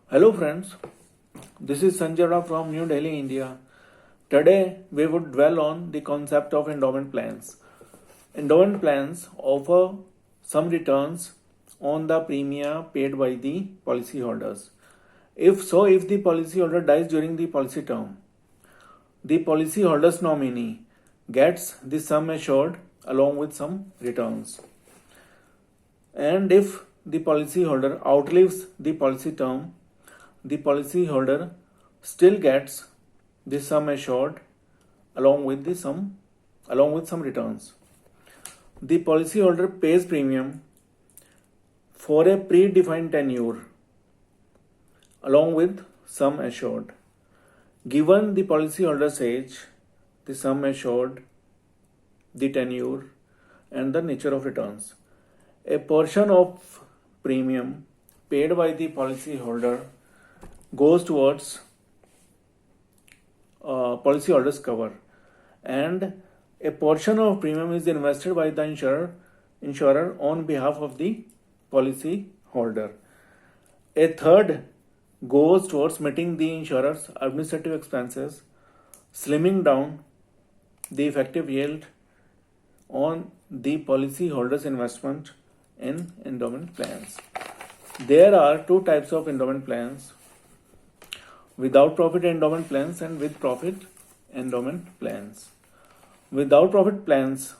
Hello friends, this is Sanjay Rao from New Delhi, India. Today we would dwell on the concept of endowment plans. Endowment plans offer some returns on the premium paid by the policyholders. If the policyholder dies during the policy term, the policyholder's nominee gets the sum assured along with some returns. And if the policyholder outlives the policy term, the policyholder still gets the sum assured along with some returns. The policyholder pays premium for a predefined tenure along with sum assured. Given the policyholder's age, the sum assured, the tenure, and the nature of returns, a portion of premium paid by the policyholder goes towards policyholder's cover, and a portion of premium is invested by the insurer on behalf of the policyholder. A third goes towards meeting the insurer's administrative expenses, slimming down the effective yield on the policyholder's investment in endowment plans. There are two types of endowment plans: without profit endowment plans and with profit endowment plans. Without profit plans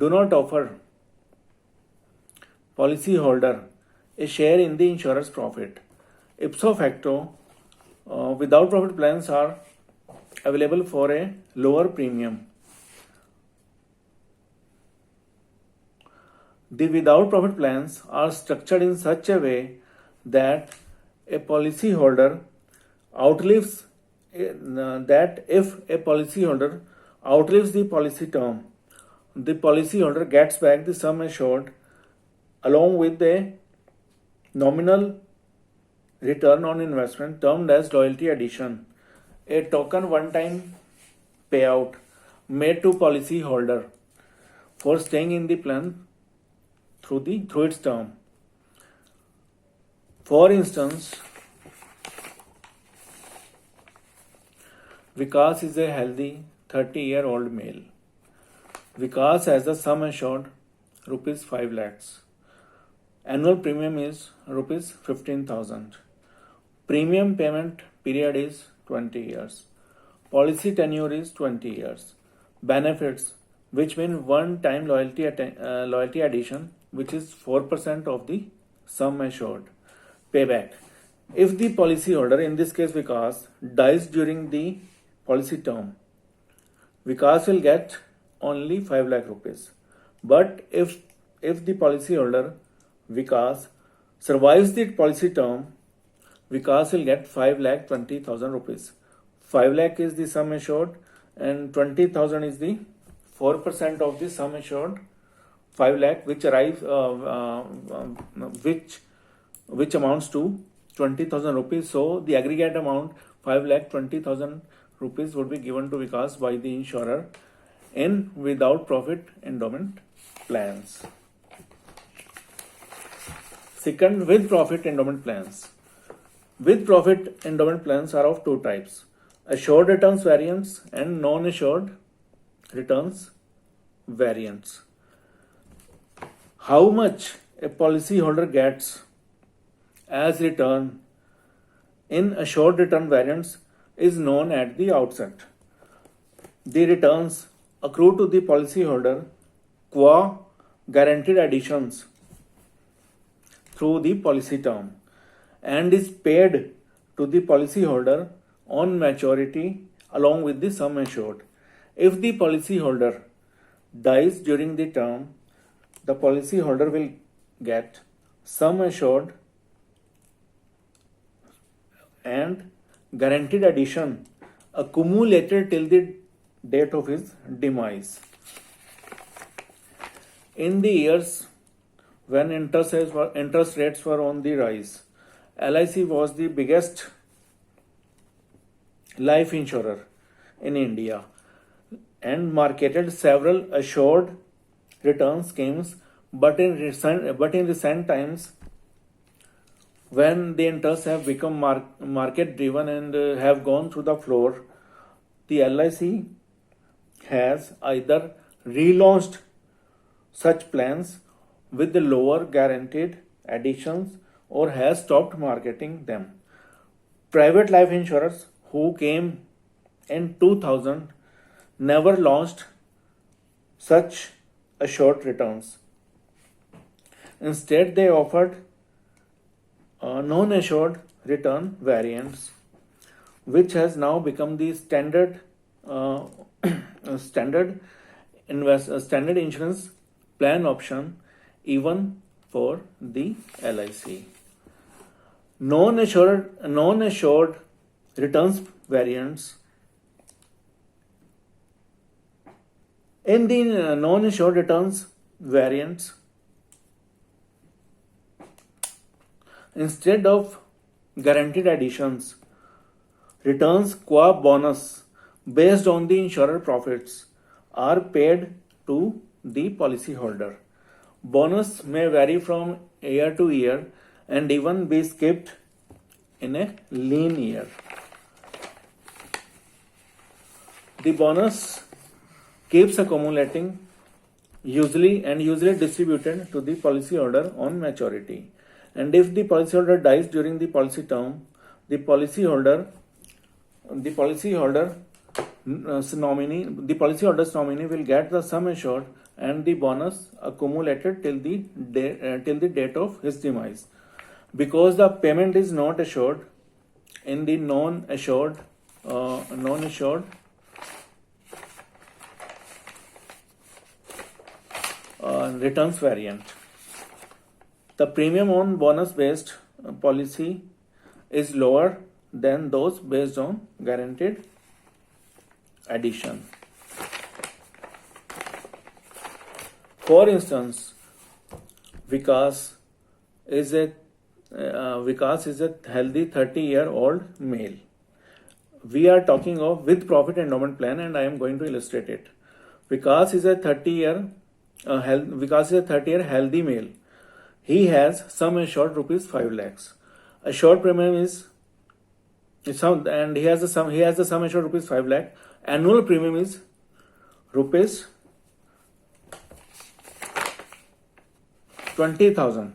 do not offer policyholder a share in the insurer's profit. Ipso facto, without profit plans are available for a lower premium. The without profit plans are structured in such a way that a policyholder outlives that if a policyholder outlives the policy term, the policyholder gets back the sum assured along with a nominal return on investment termed as loyalty addition, a token one-time payout made to policyholder for staying in the plan through its term. For instance, Vikas is a healthy 30-year-old male. Vikas has a sum assured rupees 5 lakhs. Annual premium is rupees 15,000. Premium payment period is 20 years. Policy tenure is 20 years. Benefits, which mean one-time loyalty addition, which is 4% of the sum assured. Payback. If the policyholder, in this case Vikas, dies during the policy term, Vikas will get only 5 lakh rupees. But if the policyholder Vikas survives the policy term, Vikas will get 5 lakh 20,000 rupees. 5 lakh is the sum assured and 20,000 is the 4% of the sum assured 5 lakh, which amounts to 20,000 rupees. So the aggregate amount 5 lakh 20,000 rupees would be given to Vikas by the insurer in without profit endowment plans. Second, with profit endowment plans. With profit endowment plans are of two types: assured returns variants and non-assured returns variants. How much a policyholder gets as return in assured return variants is known at the outset. The returns accrue to the policyholder qua guaranteed additions through the policy term and is paid to the policyholder on maturity along with the sum assured. If the policyholder dies during the term, the policyholder will get sum assured and guaranteed addition accumulated till the date of his demise. In the years when interest rates were on the rise, LIC was the biggest life insurer in India and marketed several assured return schemes, but in recent times when the interests have become market driven and have gone through the floor, the LIC has either relaunched such plans with the lower guaranteed additions or has stopped marketing them. Private life insurers who came in 2000 never launched such assured returns. Instead, they offered non-assured return variants, which has now become the standard standard insurance plan option even for the LIC. Non-assured returns variants. In the non-assured returns variants, instead of guaranteed additions, returns qua bonus based on the insurer profits are paid to the policyholder. Bonus may vary from year to year and even be skipped in a lean year. The bonus keeps accumulating, usually distributed to the policyholder on maturity. And if the policyholder dies during the policy term, the policyholder's nominee will get the sum assured and the bonus accumulated till the date of his demise. Because the payment is not assured in the non-assured returns variant, the premium on bonus based policy is lower than those based on guaranteed addition. For instance, Vikas is a healthy 30-year-old male. We are talking of with profit endowment plan, and I am going to illustrate it. Vikas is a 30-year healthy male. He has sum assured rupees 5 lakhs. Assured premium is some, and he has the sum assured rupees 5 lakh. Annual premium is rupees 20,000.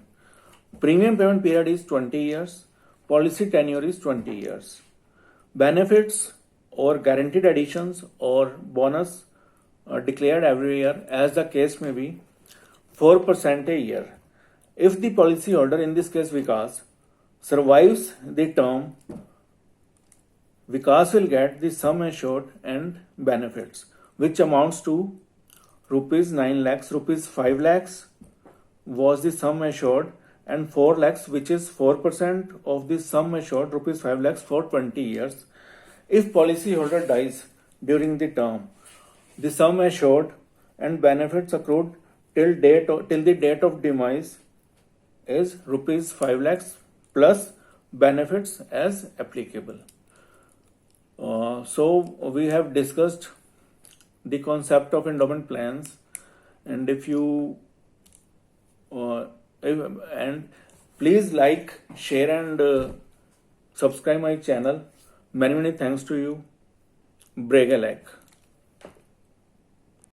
Premium payment period is 20 years. Policy tenure is 20 years. Benefits or guaranteed additions or bonus are declared every year, as the case may be, 4% a year. If the policyholder, in this case Vikas, survives the term, Vikas will get the sum assured and benefits, which amounts to rupees 9 lakhs. Rupees 5 lakhs was the sum assured, and 4 lakhs, which is 4% of the sum assured, rupees 5 lakhs for 20 years. If policyholder dies during the term, the sum assured and benefits accrued till the date of demise is rupees 5 lakhs plus benefits as applicable. So we have discussed the concept of endowment plans, and and please like, share and subscribe my channel. Many thanks to you. Break a leg.